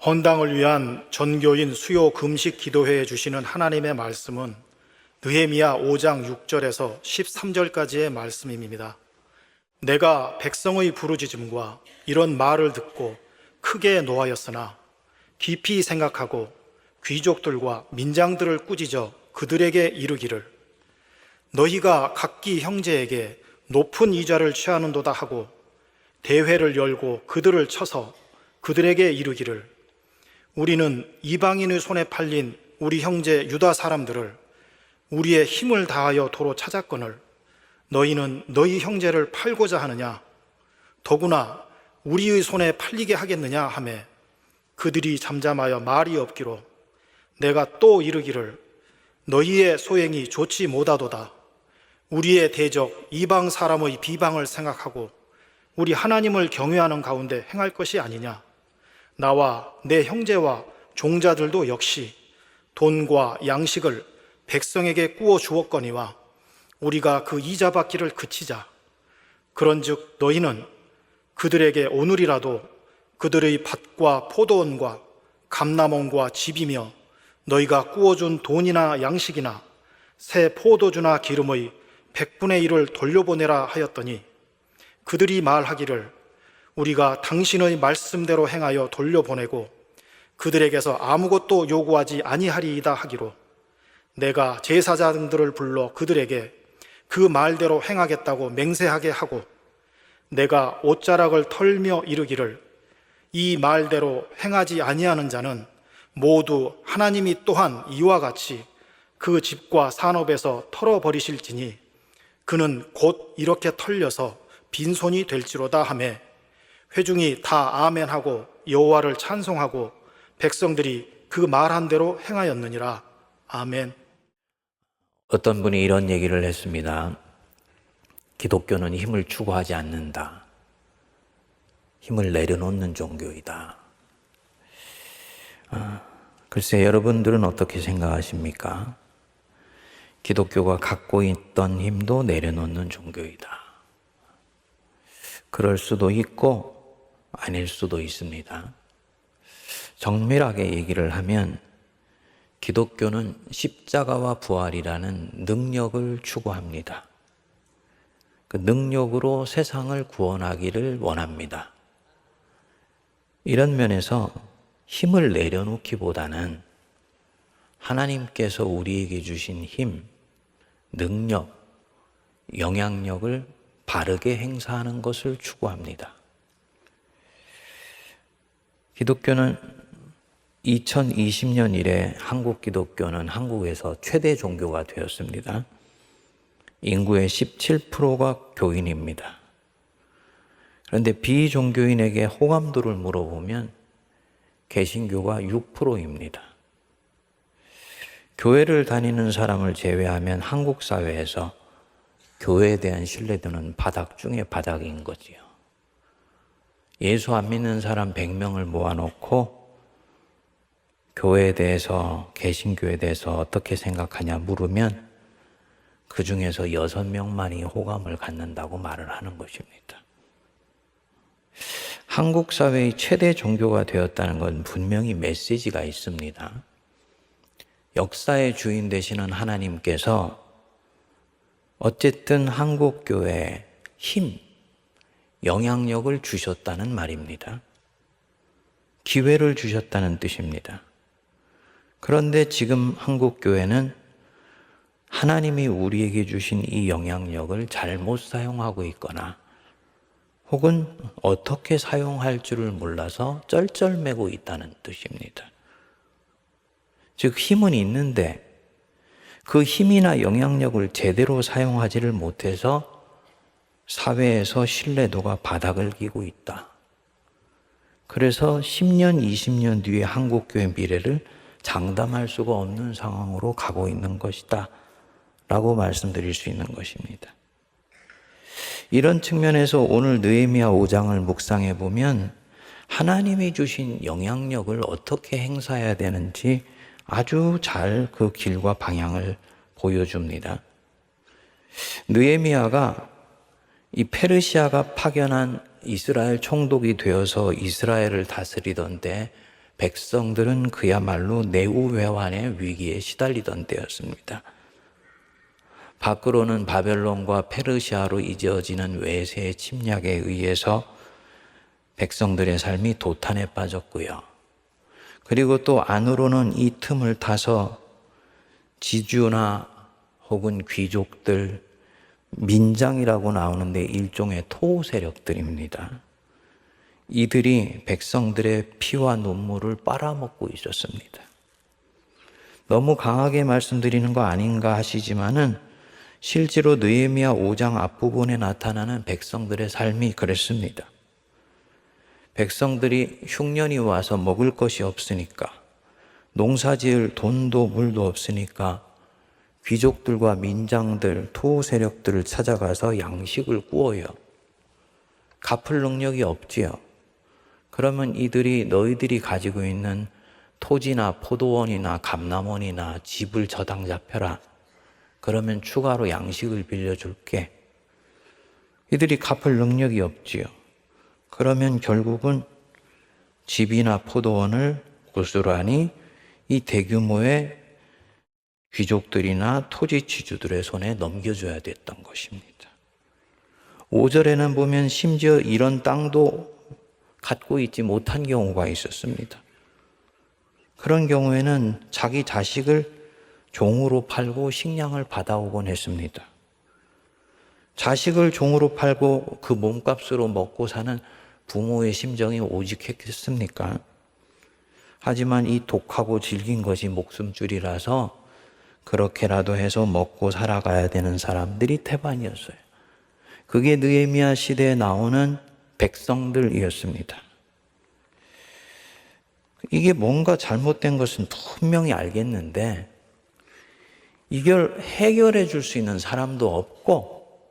헌당을 위한 전교인 수요 금식 기도회에 주시는 하나님의 말씀은 느헤미야 5장 6절에서 13절까지의 말씀입니다. 내가 백성의 부르짖음과 이런 말을 듣고 크게 노하였으나 깊이 생각하고 귀족들과 민장들을 꾸짖어 그들에게 이르기를 너희가 각기 형제에게 높은 이자를 취하는도다 하고 대회를 열고 그들을 쳐서 그들에게 이르기를 우리는 이방인의 손에 팔린 우리 형제 유다 사람들을 우리의 힘을 다하여 도로 찾았거늘 너희는 너희 형제를 팔고자 하느냐 더구나 우리의 손에 팔리게 하겠느냐 하매 그들이 잠잠하여 말이 없기로 내가 또 이르기를 너희의 소행이 좋지 못하도다. 우리의 대적 이방 사람의 비방을 생각하고 우리 하나님을 경외하는 가운데 행할 것이 아니냐. 나와 내 형제와 종자들도 역시 돈과 양식을 백성에게 꾸어 주었거니와 우리가 그 이자 받기를 그치자. 그런즉 너희는 그들에게 오늘이라도 그들의 밭과 포도원과 감람원과 집이며 너희가 꾸어준 돈이나 양식이나 새 포도주나 기름의 100분의 1을 돌려보내라 하였더니 그들이 말하기를 우리가 당신의 말씀대로 행하여 돌려보내고 그들에게서 아무것도 요구하지 아니하리이다 하기로 내가 제사장들을 불러 그들에게 그 말대로 행하겠다고 맹세하게 하고 내가 옷자락을 털며 이르기를 이 말대로 행하지 아니하는 자는 모두 하나님이 또한 이와 같이 그 집과 산업에서 털어버리실지니 그는 곧 이렇게 털려서 빈손이 될지로다 하매 회중이 다 아멘하고 여호와를 찬송하고 백성들이 그 말한 대로 행하였느니라. 아멘. 어떤 분이 이런 얘기를 했습니다. 기독교는 힘을 추구하지 않는다. 힘을 내려놓는 종교이다. 글쎄 여러분들은 어떻게 생각하십니까? 기독교가 갖고 있던 힘도 내려놓는 종교이다. 그럴 수도 있고 아닐 수도 있습니다. 정밀하게 얘기를 하면 기독교는 십자가와 부활이라는 능력을 추구합니다. 그 능력으로 세상을 구원하기를 원합니다. 이런 면에서 힘을 내려놓기보다는 하나님께서 우리에게 주신 힘, 능력, 영향력을 바르게 행사하는 것을 추구합니다. 기독교는 2020년 이래 한국 기독교는 한국에서 최대 종교가 되었습니다. 인구의 17%가 교인입니다. 그런데 비종교인에게 호감도를 물어보면 개신교가 6%입니다. 교회를 다니는 사람을 제외하면 한국 사회에서 교회에 대한 신뢰도는 바닥 중에 바닥인 거지요. 예수 안 믿는 사람 100명을 모아놓고 교회에 대해서, 개신교에 대해서 어떻게 생각하냐 물으면 그 중에서 6명만이 호감을 갖는다고 말을 하는 것입니다. 한국 사회의 최대 종교가 되었다는 건 분명히 메시지가 있습니다. 역사의 주인 되시는 하나님께서 어쨌든 한국 교회에 힘, 영향력을 주셨다는 말입니다. 기회를 주셨다는 뜻입니다. 그런데 지금 한국 교회는 하나님이 우리에게 주신 이 영향력을 잘못 사용하고 있거나 혹은 어떻게 사용할 줄을 몰라서 쩔쩔매고 있다는 뜻입니다. 즉 힘은 있는데 그 힘이나 영향력을 제대로 사용하지를 못해서 사회에서 신뢰도가 바닥을 기고 있다. 그래서 10년, 20년 뒤에 한국교회 미래를 장담할 수가 없는 상황으로 가고 있는 것이다 라고 말씀드릴 수 있는 것입니다. 이런 측면에서 오늘 느헤미야 5장을 묵상해 보면 하나님이 주신 영향력을 어떻게 행사해야 되는지 아주 잘 그 길과 방향을 보여줍니다. 느헤미야가 이 페르시아가 파견한 이스라엘 총독이 되어서 이스라엘을 다스리던 때 백성들은 그야말로 내후회환의 위기에 시달리던 때였습니다. 밖으로는 바벨론과 페르시아로 이어지는 외세의 침략에 의해서 백성들의 삶이 도탄에 빠졌고요. 그리고 또 안으로는 이 틈을 타서 지주나 혹은 귀족들, 민장이라고 나오는데 일종의 토호 세력들입니다. 이들이 백성들의 피와 눈물을 빨아먹고 있었습니다. 너무 강하게 말씀드리는 거 아닌가 하시지만은 실제로 느헤미야 5장 앞부분에 나타나는 백성들의 삶이 그랬습니다. 백성들이 흉년이 와서 먹을 것이 없으니까, 농사지을 돈도 물도 없으니까 귀족들과 민장들, 토호 세력들을 찾아가서 양식을 구워요. 갚을 능력이 없지요. 그러면 이들이 너희들이 가지고 있는 토지나 포도원이나 감남원이나 집을 저당 잡혀라. 그러면 추가로 양식을 빌려줄게. 이들이 갚을 능력이 없지요. 그러면 결국은 집이나 포도원을 고스란히 이 대규모의 귀족들이나 토지취주들의 손에 넘겨줘야 됐던 것입니다. 5절에는 보면 심지어 이런 땅도 갖고 있지 못한 경우가 있었습니다. 그런 경우에는 자기 자식을 종으로 팔고 식량을 받아오곤 했습니다. 자식을 종으로 팔고 그 몸값으로 먹고 사는 부모의 심정이 오직했겠습니까? 하지만 이 독하고 질긴 것이 목숨줄이라서 그렇게라도 해서 먹고 살아가야 되는 사람들이 태반이었어요. 그게 느헤미야 시대에 나오는 백성들이었습니다. 이게 뭔가 잘못된 것은 분명히 알겠는데 이걸 해결해 줄 수 있는 사람도 없고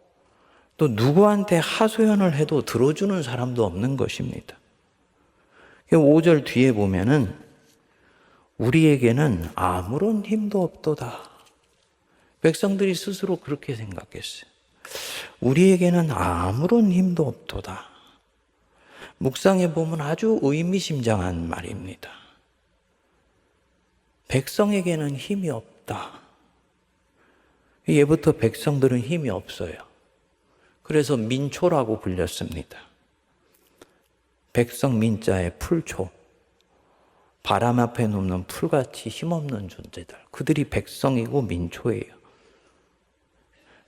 또 누구한테 하소연을 해도 들어주는 사람도 없는 것입니다. 5절 뒤에 보면은 우리에게는 아무런 힘도 없도다. 백성들이 스스로 그렇게 생각했어요. 우리에게는 아무런 힘도 없도다. 묵상해 보면 아주 의미심장한 말입니다. 백성에게는 힘이 없다. 예부터 백성들은 힘이 없어요. 그래서 민초라고 불렸습니다. 백성 민자의 풀초. 바람 앞에 눕는 풀같이 힘없는 존재들. 그들이 백성이고 민초예요.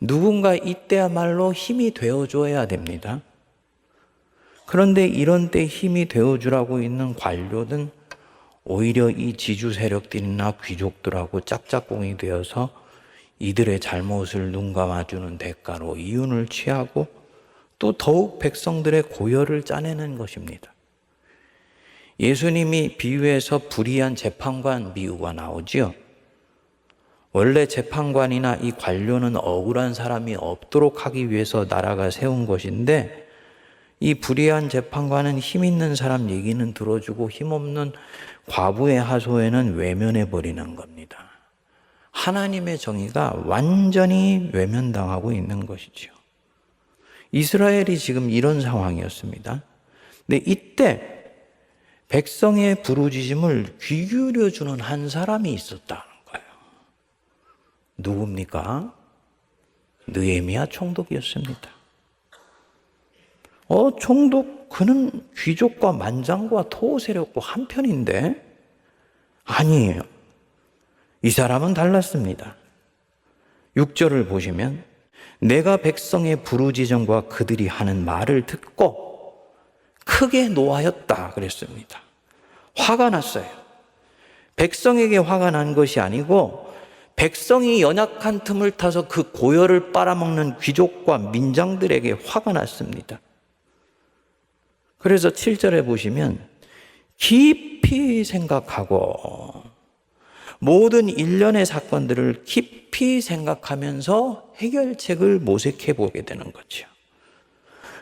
누군가 이때야말로 힘이 되어줘야 됩니다. 그런데 이런 때 힘이 되어주라고 있는 관료는 오히려 이 지주 세력들이나 귀족들하고 짝짝꿍이 되어서 이들의 잘못을 눈감아주는 대가로 이윤을 취하고 또 더욱 백성들의 고열을 짜내는 것입니다. 예수님이 비유에서 불의한 재판관 비유가 나오지요. 원래 재판관이나 이 관료는 억울한 사람이 없도록 하기 위해서 나라가 세운 것인데 이 불의한 재판관은 힘 있는 사람 얘기는 들어주고 힘없는 과부의 하소연은 외면해버리는 겁니다. 하나님의 정의가 완전히 외면당하고 있는 것이죠. 이스라엘이 지금 이런 상황이었습니다. 근데 이때 백성의 부르짖음을 귀 기울여주는 한 사람이 있었다는 거예요. 누굽니까? 느헤미야 총독이었습니다. 총독, 그는 귀족과 만장과 토호 세력과 한편인데? 아니에요. 이 사람은 달랐습니다. 6절을 보시면 내가 백성의 부르짖음과 그들이 하는 말을 듣고 크게 노하였다 그랬습니다. 화가 났어요. 백성에게 화가 난 것이 아니고 백성이 연약한 틈을 타서 그 고열을 빨아먹는 귀족과 민장들에게 화가 났습니다. 그래서 7절에 보시면 깊이 생각하고 모든 일련의 사건들을 깊이 생각하면서 해결책을 모색해 보게 되는 거죠.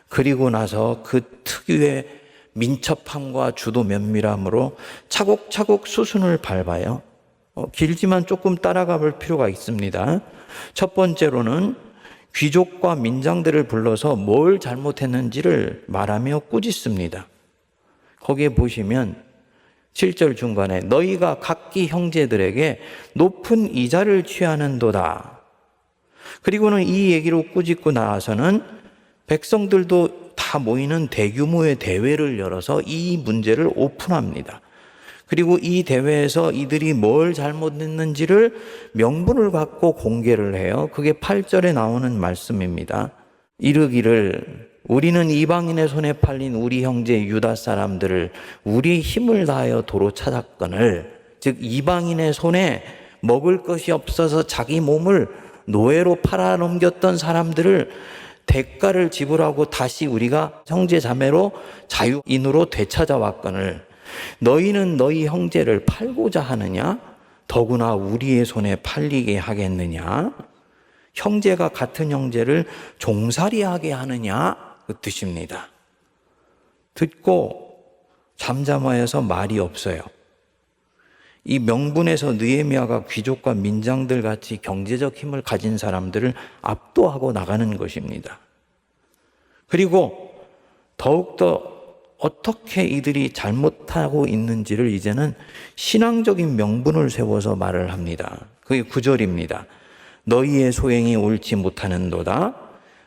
그리고 나서 그 특유의 민첩함과 주도 면밀함으로 차곡차곡 수순을 밟아요. 길지만 조금 따라가 볼 필요가 있습니다. 첫 번째로는 귀족과 민장들을 불러서 뭘 잘못했는지를 말하며 꾸짖습니다. 거기에 보시면 7절 중간에 너희가 각기 형제들에게 높은 이자를 취하는도다. 그리고는 이 얘기로 꾸짖고 나와서는 백성들도 다 모이는 대규모의 대회를 열어서 이 문제를 오픈합니다. 그리고 이 대회에서 이들이 뭘 잘못했는지를 명분을 갖고 공개를 해요. 그게 8절에 나오는 말씀입니다. 이르기를 우리는 이방인의 손에 팔린 우리 형제 유다 사람들을 우리 힘을 다하여 도로 찾았거늘, 즉 이방인의 손에 먹을 것이 없어서 자기 몸을 노예로 팔아넘겼던 사람들을 대가를 지불하고 다시 우리가 형제 자매로 자유인으로 되찾아왔거늘 너희는 너희 형제를 팔고자 하느냐? 더구나 우리의 손에 팔리게 하겠느냐? 형제가 같은 형제를 종살이하게 하느냐? 그 뜻입니다. 듣고 잠잠하여서 말이 없어요. 이 명분에서 느헤미야가 귀족과 민장들 같이 경제적 힘을 가진 사람들을 압도하고 나가는 것입니다. 그리고 더욱더 어떻게 이들이 잘못하고 있는지를 이제는 신앙적인 명분을 세워서 말을 합니다. 그게 9절입니다. 너희의 소행이 옳지 못하는도다.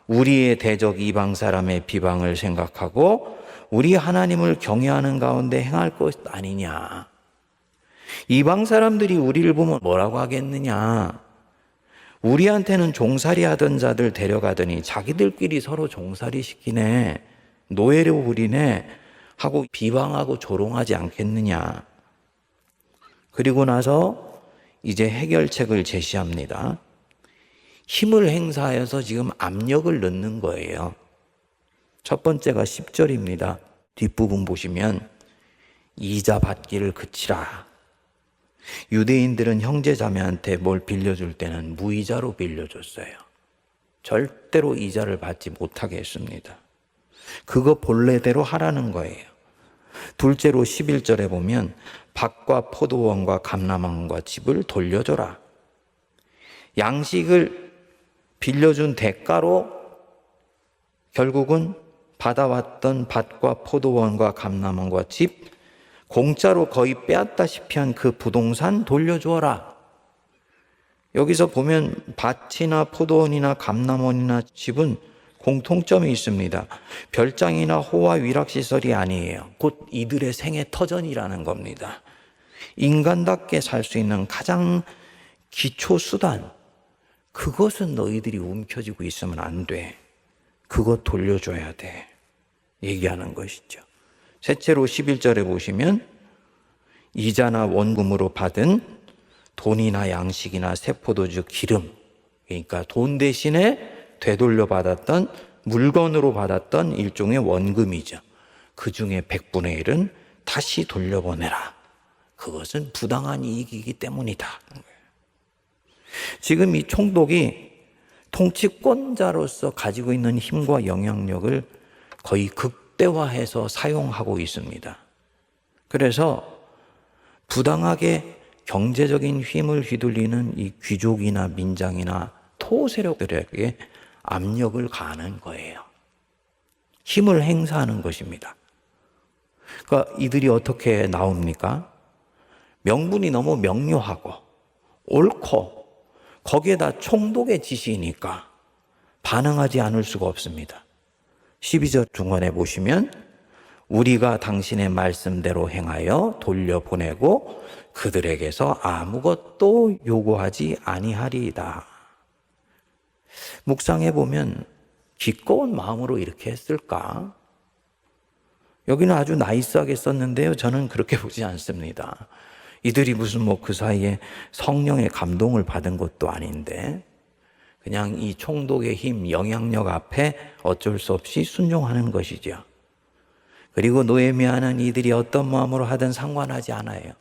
우리의 대적 이방 사람의 비방을 생각하고 우리 하나님을 경외하는 가운데 행할 것 아니냐. 이방 사람들이 우리를 보면 뭐라고 하겠느냐. 우리한테는 종살이 하던 자들 데려가더니 자기들끼리 서로 종살이 시키네, 노예로 부리네 하고 비방하고 조롱하지 않겠느냐. 그리고 나서 이제 해결책을 제시합니다. 힘을 행사하여서 지금 압력을 넣는 거예요. 첫 번째가 10절입니다. 뒷부분 보시면 이자 받기를 그치라. 유대인들은 형제자매한테 뭘 빌려줄 때는 무이자로 빌려줬어요. 절대로 이자를 받지 못하게 했습니다. 그거 본래대로 하라는 거예요. 둘째로 11절에 보면 밭과 포도원과 감람원과 집을 돌려줘라. 양식을 빌려준 대가로 결국은 받아왔던 밭과 포도원과 감람원과 집, 공짜로 거의 빼앗다시피 한 그 부동산 돌려주어라. 여기서 보면 밭이나 포도원이나 감람원이나 집은 공통점이 있습니다. 별장이나 호화 위락시설이 아니에요. 곧 이들의 생애 터전이라는 겁니다. 인간답게 살 수 있는 가장 기초 수단, 그것은 너희들이 움켜쥐고 있으면 안 돼. 그것 돌려줘야 돼. 얘기하는 것이죠. 셋째로 11절에 보시면 이자나 원금으로 받은 돈이나 양식이나 세포도주 기름, 그러니까 돈 대신에 되돌려 받았던 물건으로 받았던 일종의 원금이죠. 그 중에 100분의 1은 다시 돌려보내라. 그것은 부당한 이익이기 때문이다. 지금 이 총독이 통치권자로서 가지고 있는 힘과 영향력을 거의 극대화해서 사용하고 있습니다. 그래서 부당하게 경제적인 힘을 휘둘리는 이 귀족이나 민장이나 토 세력들에게 압력을 가하는 거예요. 힘을 행사하는 것입니다. 그러니까 이들이 어떻게 나옵니까? 명분이 너무 명료하고 옳고 거기에다 총독의 지시니까 반응하지 않을 수가 없습니다. 12절 중간에 보시면 우리가 당신의 말씀대로 행하여 돌려보내고 그들에게서 아무것도 요구하지 아니하리이다. 묵상해 보면 기꺼운 마음으로 이렇게 했을까? 여기는 아주 나이스하게 썼는데요. 저는 그렇게 보지 않습니다. 이들이 무슨 그 사이에 성령의 감동을 받은 것도 아닌데 그냥 이 총독의 힘, 영향력 앞에 어쩔 수 없이 순종하는 것이죠. 그리고 노예미야는 이들이 어떤 마음으로 하든 상관하지 않아요.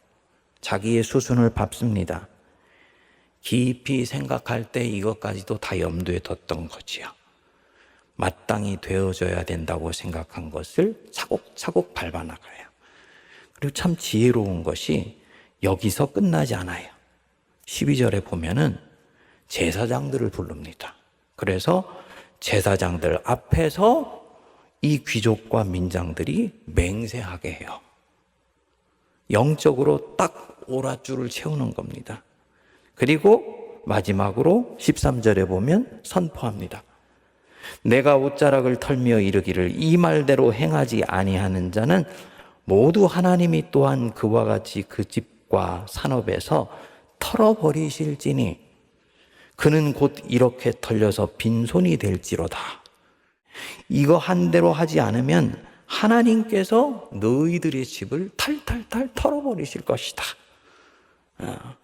자기의 수순을 밟습니다. 깊이 생각할 때 이것까지도 다 염두에 뒀던 거지요. 마땅히 되어져야 된다고 생각한 것을 차곡차곡 밟아나가요. 그리고 참 지혜로운 것이 여기서 끝나지 않아요. 12절에 보면은 제사장들을 부릅니다. 그래서 제사장들 앞에서 이 귀족과 민장들이 맹세하게 해요. 영적으로 딱 오랏줄을 채우는 겁니다. 그리고 마지막으로 13절에 보면 선포합니다. 내가 옷자락을 털며 이르기를 이 말대로 행하지 아니하는 자는 모두 하나님이 또한 그와 같이 그 집과 산업에서 털어버리실지니 그는 곧 이렇게 털려서 빈손이 될지로다. 이거 한 대로 하지 않으면 하나님께서 너희들의 집을 탈탈탈 털어버리실 것이다.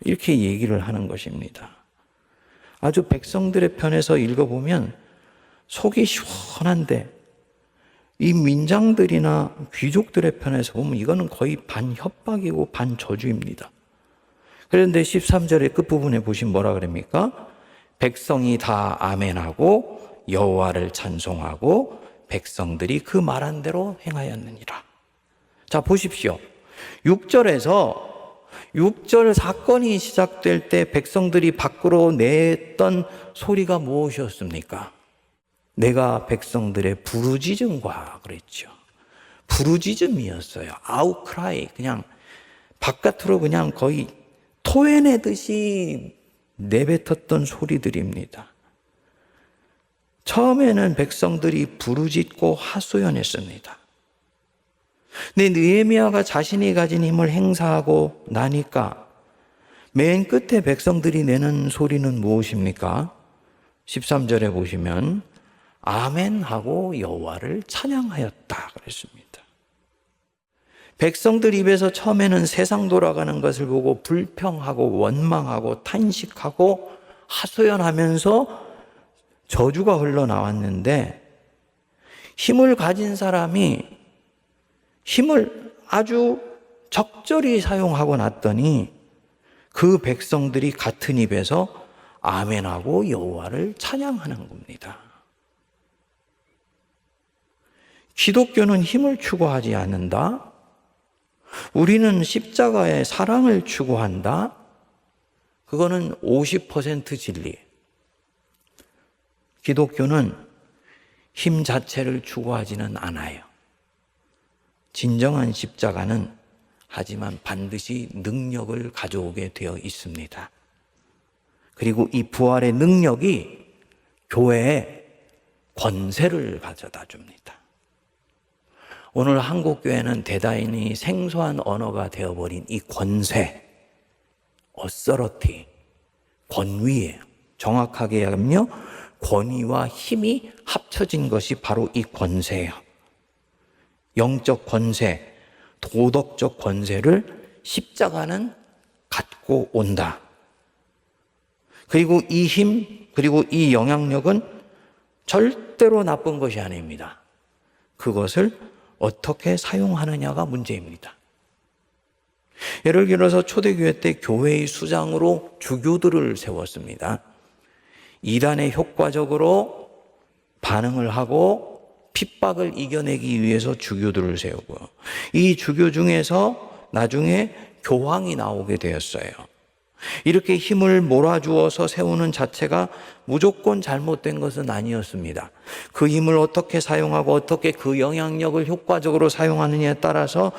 이렇게 얘기를 하는 것입니다. 아주 백성들의 편에서 읽어보면 속이 시원한데 이 민장들이나 귀족들의 편에서 보면 이거는 거의 반 협박이고 반 저주입니다. 그런데 13절의 끝부분에 보시면 뭐라 그럽니까? 백성이 다 아멘하고 여호와를 찬송하고 백성들이 그 말한 대로 행하였느니라. 자, 보십시오. 6절 사건이 시작될 때 백성들이 밖으로 냈던 소리가 무엇이었습니까? 내가 백성들의 부르짖음과 그랬죠. 부르짖음이었어요. 아우크라이, 그냥 바깥으로 그냥 거의 토해내듯이 내뱉었던 소리들입니다. 처음에는 백성들이 부르짖고 하소연했습니다. 근데 느헤미야가 자신이 가진 힘을 행사하고 나니까 맨 끝에 백성들이 내는 소리는 무엇입니까? 13절에 보시면 아멘하고 여호와를 찬양하였다 그랬습니다. 백성들 입에서 처음에는 세상 돌아가는 것을 보고 불평하고 원망하고 탄식하고 하소연하면서 저주가 흘러나왔는데 힘을 가진 사람이 힘을 아주 적절히 사용하고 났더니 그 백성들이 같은 입에서 아멘하고 여호와를 찬양하는 겁니다. 기독교는 힘을 추구하지 않는다. 우리는 십자가의 사랑을 추구한다. 그거는 50% 진리. 기독교는 힘 자체를 추구하지는 않아요. 진정한 십자가는 하지만 반드시 능력을 가져오게 되어 있습니다. 그리고 이 부활의 능력이 교회에 권세를 가져다 줍니다. 오늘 한국교회는 대단히 생소한 언어가 되어버린 이 권세, 어서러티, 권위예요. 정확하게 하면요, 권위와 힘이 합쳐진 것이 바로 이 권세예요. 영적 권세, 도덕적 권세를 십자가는 갖고 온다. 그리고 이 힘, 그리고 이 영향력은 절대로 나쁜 것이 아닙니다. 그것을 어떻게 사용하느냐가 문제입니다. 예를 들어서 초대교회 때 교회의 수장으로 주교들을 세웠습니다. 이단에 효과적으로 반응을 하고 핍박을 이겨내기 위해서 주교들을 세우고, 이 주교 중에서 나중에 교황이 나오게 되었어요. 이렇게 힘을 몰아주어서 세우는 자체가 무조건 잘못된 것은 아니었습니다. 그 힘을 어떻게 사용하고 어떻게 그 영향력을 효과적으로 사용하느냐에 따라서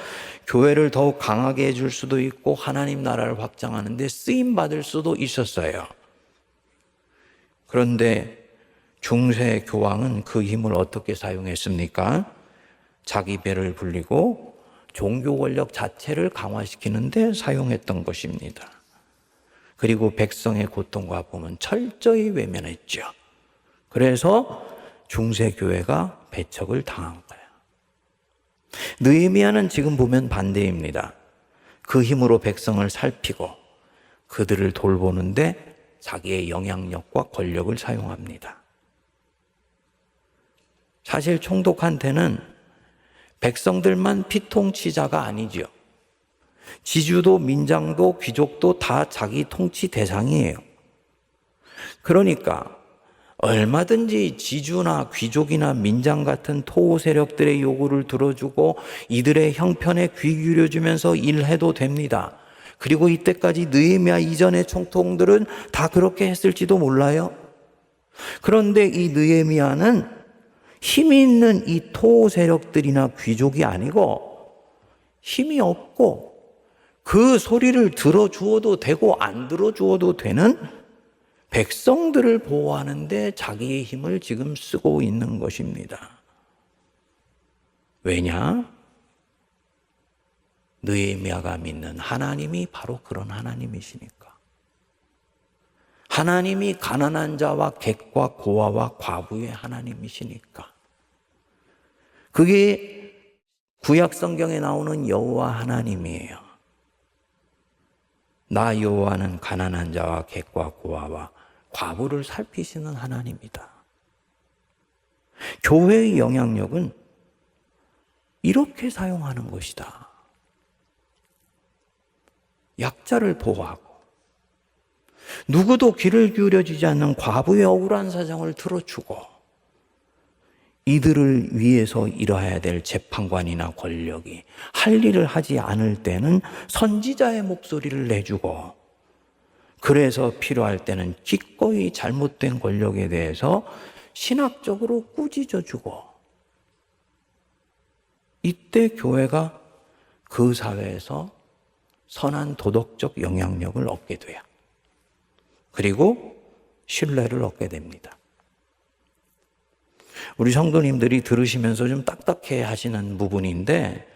교회를 더욱 강하게 해줄 수도 있고 하나님 나라를 확장하는 데 쓰임받을 수도 있었어요. 그런데 중세 교황은 그 힘을 어떻게 사용했습니까? 자기 배를 불리고 종교 권력 자체를 강화시키는 데 사용했던 것입니다. 그리고 백성의 고통과 아픔은 철저히 외면했죠. 그래서 중세교회가 배척을 당한 거예요. 느헤미야는 지금 보면 반대입니다. 그 힘으로 백성을 살피고 그들을 돌보는데 자기의 영향력과 권력을 사용합니다. 사실 총독한테는 백성들만 피통치자가 아니죠. 지주도 민장도 귀족도 다 자기 통치 대상이에요. 그러니까 얼마든지 지주나 귀족이나 민장 같은 토호 세력들의 요구를 들어주고 이들의 형편에 귀 기울여주면서 일해도 됩니다. 그리고 이때까지 느헤미야 이전의 총통들은 다 그렇게 했을지도 몰라요. 그런데 이 느헤미야는 힘이 있는 이 토호 세력들이나 귀족이 아니고 힘이 없고 그 소리를 들어주어도 되고 안 들어주어도 되는 백성들을 보호하는데 자기의 힘을 지금 쓰고 있는 것입니다. 왜냐? 느헤미야가 믿는 하나님이 바로 그런 하나님이시니까. 하나님이 가난한 자와 객과 고아와 과부의 하나님이시니까. 그게 구약 성경에 나오는 여호와 하나님이에요. 나 여호와는 가난한 자와 객과 고아와 과부를 살피시는 하나님이다. 교회의 영향력은 이렇게 사용하는 것이다. 약자를 보호하고 누구도 귀를 기울여주지 않는 과부의 억울한 사정을 들어주고 이들을 위해서 일해야 될 재판관이나 권력이 할 일을 하지 않을 때는 선지자의 목소리를 내주고 그래서 필요할 때는 기꺼이 잘못된 권력에 대해서 신학적으로 꾸짖어주고 이때 교회가 그 사회에서 선한 도덕적 영향력을 얻게 돼요. 그리고 신뢰를 얻게 됩니다. 우리 성도님들이 들으시면서 좀 딱딱해 하시는 부분인데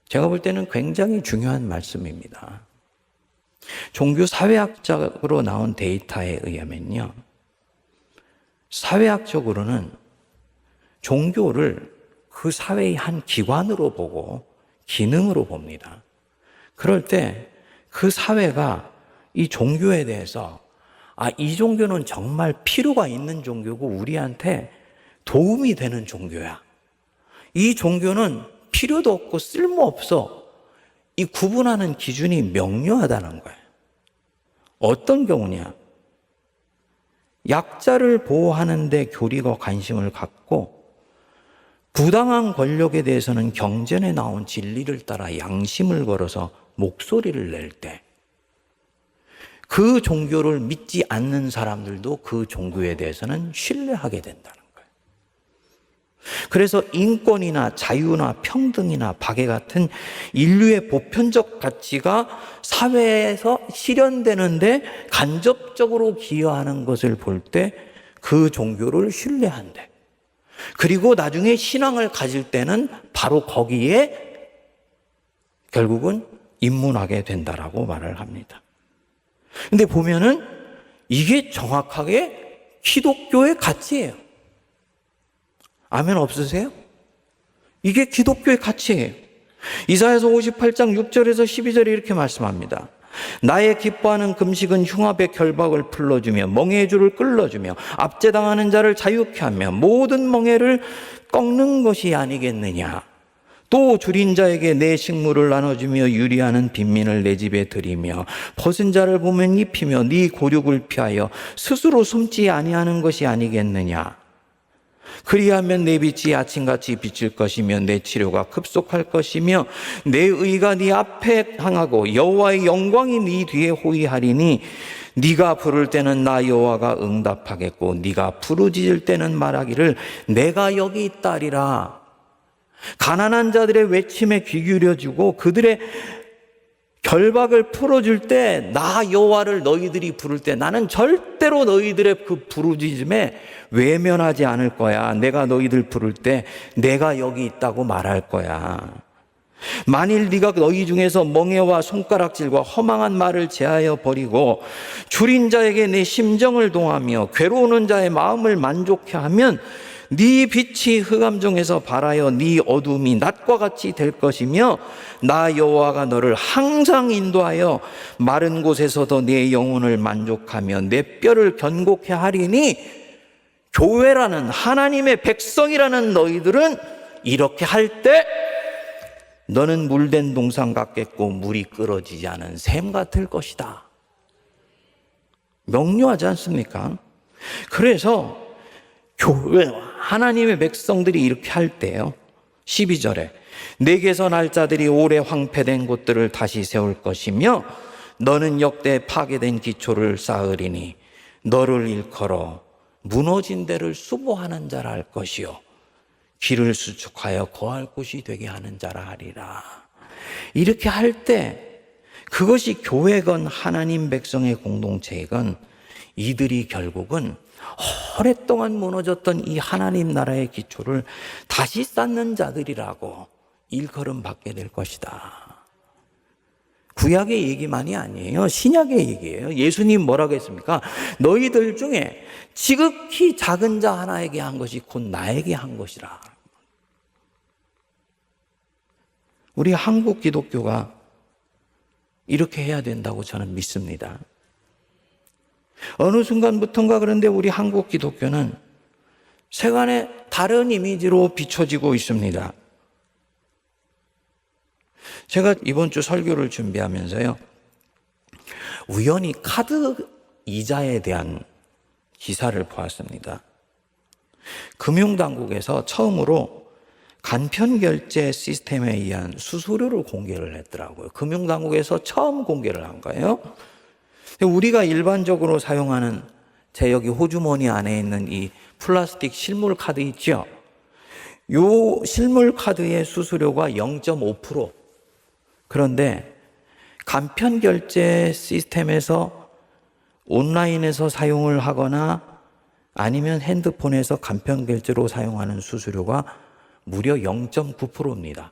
제가 볼 때는 굉장히 중요한 말씀입니다. 종교 사회학적으로 나온 데이터에 의하면요. 사회학적으로는 종교를 그 사회의 한 기관으로 보고 기능으로 봅니다. 그럴 때 그 사회가 이 종교에 대해서 이 종교는 정말 필요가 있는 종교고 우리한테 도움이 되는 종교야. 이 종교는 필요도 없고 쓸모없어. 이 구분하는 기준이 명료하다는 거예요. 어떤 경우냐? 약자를 보호하는 데 교리가 관심을 갖고 부당한 권력에 대해서는 경전에 나온 진리를 따라 양심을 걸어서 목소리를 낼 때 그 종교를 믿지 않는 사람들도 그 종교에 대해서는 신뢰하게 된다는 거예요. 그래서 인권이나 자유나 평등이나 박애 같은 인류의 보편적 가치가 사회에서 실현되는데 간접적으로 기여하는 것을 볼 때 그 종교를 신뢰한대. 그리고 나중에 신앙을 가질 때는 바로 거기에 결국은 입문하게 된다라고 말을 합니다. 근데 보면은 이게 정확하게 기독교의 가치예요. 아멘 없으세요? 이게 기독교의 가치예요. 이사야서 58장 6절에서 12절에 이렇게 말씀합니다. 나의 기뻐하는 금식은 흉압의 결박을 풀어주며 멍에의 줄을 끌어주며 압제당하는 자를 자유케 하며 모든 멍에를 꺾는 것이 아니겠느냐. 또 줄인 자에게 내 식물을 나눠주며 유리하는 빈민을 내 집에 들이며 벗은 자를 보면 입히며 네 고륙을 피하여 스스로 숨지 아니하는 것이 아니겠느냐. 그리하면 내 빛이 아침같이 비칠 것이며 내 치료가 급속할 것이며 내 의가 네 앞에 향하고 여호와의 영광이 네 뒤에 호위하리니 네가 부를 때는 나 여호와가 응답하겠고 네가 부르짖을 때는 말하기를 내가 여기 있다리라. 가난한 자들의 외침에 귀 기울여주고 그들의 결박을 풀어줄 때 나 여호와를 너희들이 부를 때 나는 절대로 너희들의 그 부르짖음에 외면하지 않을 거야. 내가 너희들 부를 때 내가 여기 있다고 말할 거야. 만일 네가 너희 중에서 멍에와 손가락질과 허망한 말을 제하여 버리고 줄인 자에게 내 심정을 동하며 괴로우는 자의 마음을 만족해 하면 네 빛이 흑암 중에서 발하여 네 어둠이 낮과 같이 될 것이며 나 여호와가 너를 항상 인도하여 마른 곳에서도 네 영혼을 만족하며 내 뼈를 견고케 하리니 교회라는 하나님의 백성이라는 너희들은 이렇게 할 때 너는 물된 동산 같겠고 물이 끓어지지 않은 샘 같을 것이다. 명료하지 않습니까? 그래서 교회 하나님의 백성들이 이렇게 할 때요. 12절에 내게서 날 자들이 오래 황폐된 곳들을 다시 세울 것이며 너는 역대 파괴된 기초를 쌓으리니 너를 일컬어 무너진 데를 수보하는 자라 할 것이요 길을 수축하여 거할 곳이 되게 하는 자라 하리라. 이렇게 할 때 그것이 교회건 하나님 백성의 공동체이건 이들이 결국은 오랫동안 무너졌던 이 하나님 나라의 기초를 다시 쌓는 자들이라고 일컬음 받게 될 것이다. 구약의 얘기만이 아니에요. 신약의 얘기예요. 예수님 뭐라고 했습니까? 너희들 중에 지극히 작은 자 하나에게 한 것이 곧 나에게 한 것이라. 우리 한국 기독교가 이렇게 해야 된다고 저는 믿습니다. 어느 순간부터인가 그런데 우리 한국 기독교는 세간의 다른 이미지로 비춰지고 있습니다. 제가 이번 주 설교를 준비하면서요, 우연히 카드 이자에 대한 기사를 보았습니다. 금융당국에서 처음으로 간편결제 시스템에 의한 수수료를 공개를 했더라고요. 금융당국에서 처음 공개를 한 거예요. 우리가 일반적으로 사용하는 제 여기 호주머니 안에 있는 이 플라스틱 실물 카드 있죠? 요 실물 카드의 수수료가 0.5%. 그런데 간편결제 시스템에서 온라인에서 사용을 하거나 아니면 핸드폰에서 간편결제로 사용하는 수수료가 무려 0.9%입니다.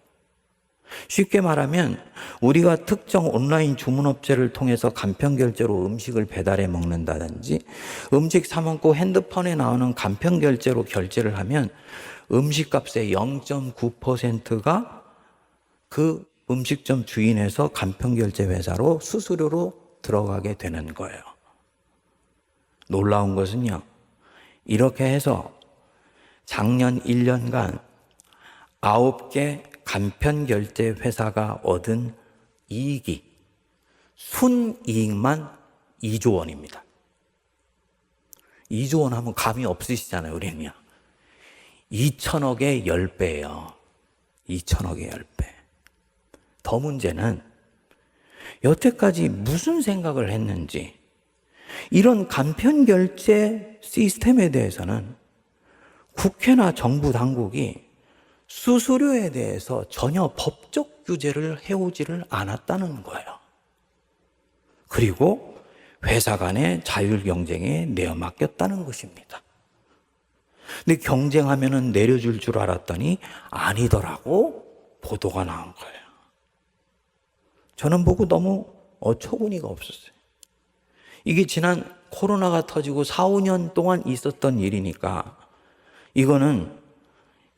쉽게 말하면 우리가 특정 온라인 주문업체를 통해서 간편결제로 음식을 배달해 먹는다든지 음식 사 먹고 핸드폰에 나오는 간편결제로 결제를 하면 음식값의 0.9%가 그 음식점 주인에서 간편결제 회사로 수수료로 들어가게 되는 거예요. 놀라운 것은요, 이렇게 해서 작년 1년간 9개 간편결제 회사가 얻은 이익이 순이익만 2조 원입니다. 2조 원 하면 감이 없으시잖아요, 우리는요. 2천억의 10배예요. 2천억의 10배. 더 문제는 여태까지 무슨 생각을 했는지 이런 간편결제 시스템에 대해서는 국회나 정부 당국이 수수료에 대해서 전혀 법적 규제를 해오지를 않았다는 거예요. 그리고 회사 간의 자율 경쟁에 내어맡겼다는 것입니다. 근데 경쟁하면은 내려줄 줄 알았더니 아니더라고 보도가 나온 거예요. 저는 보고 너무 어처구니가 없었어요. 이게 지난 코로나가 터지고 4, 5년 동안 있었던 일이니까 이거는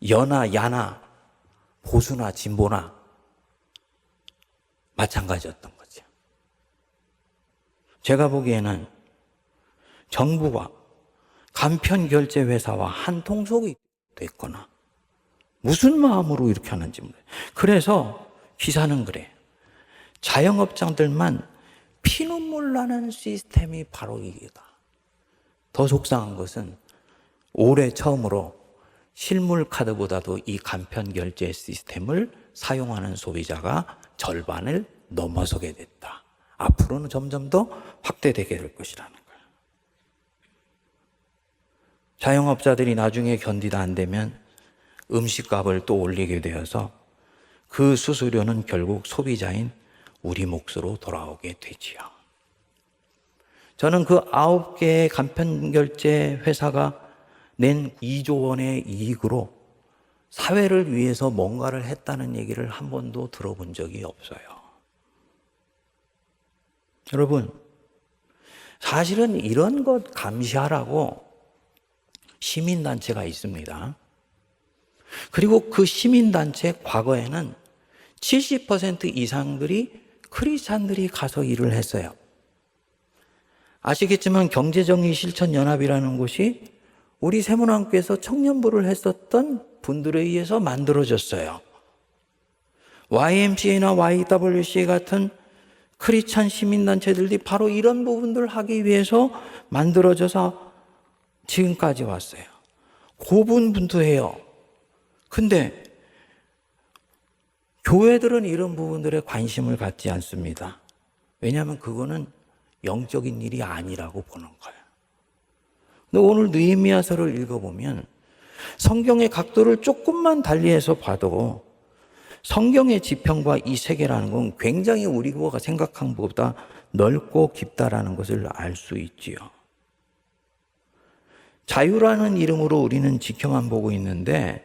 여나 야나 보수나 진보나 마찬가지였던 거죠. 제가 보기에는 정부가 간편결제 회사와 한통속이 됐거나 무슨 마음으로 이렇게 하는지 모르겠어요. 그래서 기사는 그래요. 자영업자들만 피눈물 나는 시스템이 바로 이게다. 더 속상한 것은 올해 처음으로 실물 카드보다도 이 간편결제 시스템을 사용하는 소비자가 절반을 넘어서게 됐다. 앞으로는 점점 더 확대되게 될 것이라는 거예요. 자영업자들이 나중에 견디다 안 되면 음식값을 또 올리게 되어서 그 수수료는 결국 소비자인 우리 몫으로 돌아오게 되지요. 저는 그 9개의 간편결제 회사가 낸 2조 원의 이익으로 사회를 위해서 뭔가를 했다는 얘기를 한 번도 들어본 적이 없어요. 여러분, 사실은 이런 것 감시하라고 시민단체가 있습니다. 그리고 그 시민단체 과거에는 70% 이상들이 크리스찬들이 가서 일을 했어요. 아시겠지만 경제정의실천연합이라는 곳이 우리 세문안교에서 청년부를 했었던 분들에 의해서 만들어졌어요. YMCA나 YWCA 같은 크리스찬 시민단체들이 바로 이런 부분들을 하기 위해서 만들어져서 지금까지 왔어요. 고분분투해요. 근데 교회들은 이런 부분들에 관심을 갖지 않습니다. 왜냐하면 그거는 영적인 일이 아니라고 보는 거예요. 근데 오늘 느헤미야서를 읽어보면 성경의 각도를 조금만 달리해서 봐도 성경의 지평과 이 세계라는 건 굉장히 우리가 생각한 것보다 넓고 깊다라는 것을 알 수 있지요. 자유라는 이름으로 우리는 지켜만 보고 있는데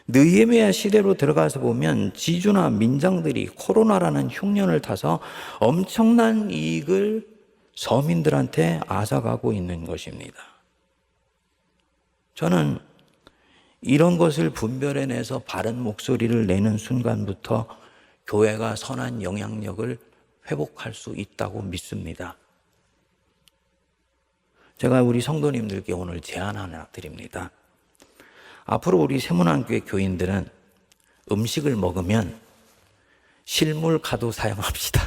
느헤미야 시대로 들어가서 보면 지주나 민장들이 코로나라는 흉년을 타서 엄청난 이익을 서민들한테 앗아가고 있는 것입니다. 저는 이런 것을 분별해내서 바른 목소리를 내는 순간부터 교회가 선한 영향력을 회복할 수 있다고 믿습니다. 제가 우리 성도님들께 오늘 제안 하나 드립니다. 앞으로 우리 세문안교회 교인들은 음식을 먹으면 실물카드 사용합시다.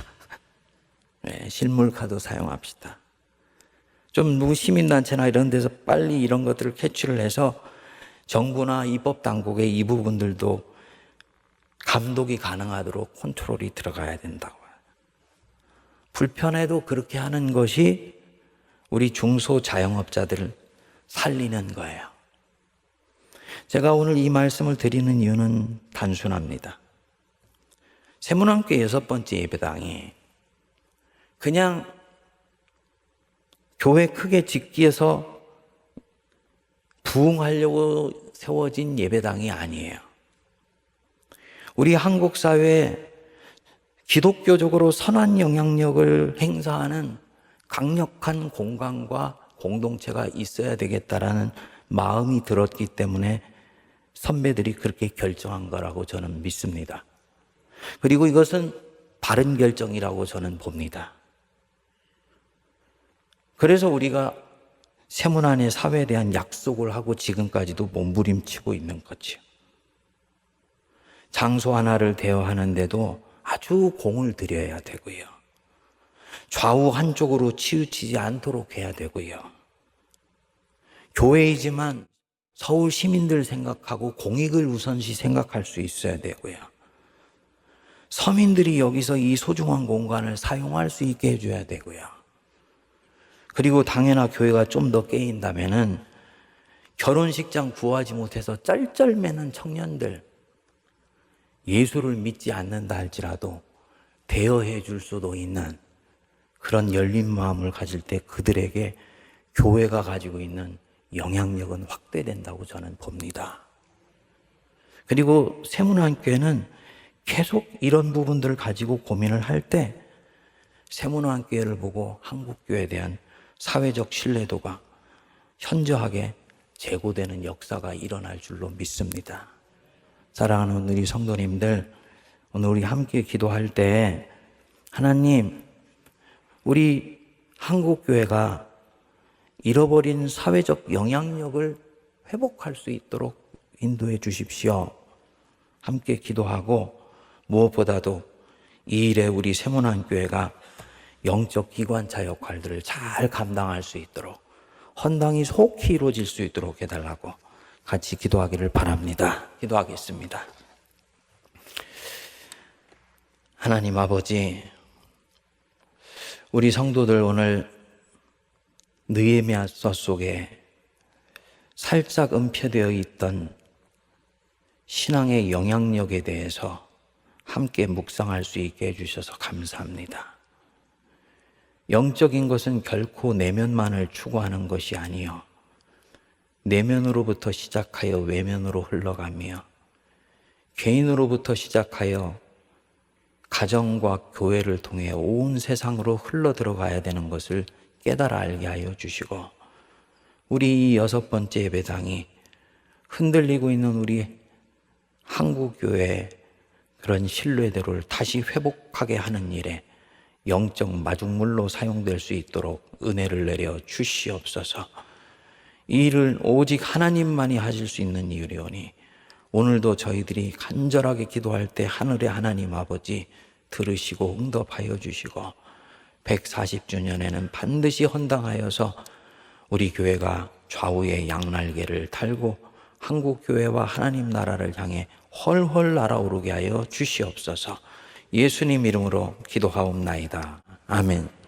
네, 실물카드 사용합시다. 좀 누구 시민단체나 이런 데서 빨리 이런 것들을 캐치를 해서 정부나 입법당국의 이 부분들도 감독이 가능하도록 컨트롤이 들어가야 된다고. 불편해도 그렇게 하는 것이 우리 중소자영업자들을 살리는 거예요. 제가 오늘 이 말씀을 드리는 이유는 단순합니다. 세문안교회 6번째 예배당이 그냥 교회 크게 짓기 위해서 부흥하려고 세워진 예배당이 아니에요. 우리 한국 사회에 기독교적으로 선한 영향력을 행사하는 강력한 공간과 공동체가 있어야 되겠다라는 마음이 들었기 때문에 선배들이 그렇게 결정한 거라고 저는 믿습니다. 그리고 이것은 바른 결정이라고 저는 봅니다. 그래서 우리가 세문안의 사회에 대한 약속을 하고 지금까지도 몸부림치고 있는 거지요. 장소 하나를 대여하는데도 아주 공을 들여야 되고요. 좌우 한쪽으로 치우치지 않도록 해야 되고요. 교회이지만 서울 시민들 생각하고 공익을 우선시 생각할 수 있어야 되고요. 서민들이 여기서 이 소중한 공간을 사용할 수 있게 해줘야 되고요. 그리고 당연히 교회가 좀 더 깨인다면은 결혼식장 구하지 못해서 쩔쩔매는 청년들, 예수를 믿지 않는다 할지라도 대여해 줄 수도 있는 그런 열린 마음을 가질 때 그들에게 교회가 가지고 있는 영향력은 확대된다고 저는 봅니다. 그리고 세문안교회는 계속 이런 부분들을 가지고 고민을 할 때 세문안교회를 보고 한국교회에 대한 사회적 신뢰도가 현저하게 제고되는 역사가 일어날 줄로 믿습니다. 사랑하는 우리 성도님들, 오늘 우리 함께 기도할 때 하나님, 우리 한국교회가 잃어버린 사회적 영향력을 회복할 수 있도록 인도해 주십시오. 함께 기도하고 무엇보다도 이 일에 우리 세문안교회가 영적 기관차 역할들을 잘 감당할 수 있도록 헌당이 속히 이루어질 수 있도록 해달라고 같이 기도하기를 바랍니다. 기도하겠습니다. 하나님 아버지, 우리 성도들 오늘 느헤미야서 속에 살짝 은폐되어 있던 신앙의 영향력에 대해서 함께 묵상할 수 있게 해주셔서 감사합니다. 영적인 것은 결코 내면만을 추구하는 것이 아니요 내면으로부터 시작하여 외면으로 흘러가며 개인으로부터 시작하여 가정과 교회를 통해 온 세상으로 흘러들어가야 되는 것을 깨달아 알게 하여 주시고 우리 이 6번째 예배당이 흔들리고 있는 우리 한국교회의 그런 신뢰도를 다시 회복하게 하는 일에 영적 마중물로 사용될 수 있도록 은혜를 내려 주시옵소서. 이 일을 오직 하나님만이 하실 수 있는 일이오니 오늘도 저희들이 간절하게 기도할 때 하늘의 하나님 아버지 들으시고 응답하여 주시고 140주년에는 반드시 헌당하여서 우리 교회가 좌우의 양날개를 달고 한국교회와 하나님 나라를 향해 헐헐 날아오르게 하여 주시옵소서. 예수님 이름으로 기도하옵나이다. 아멘.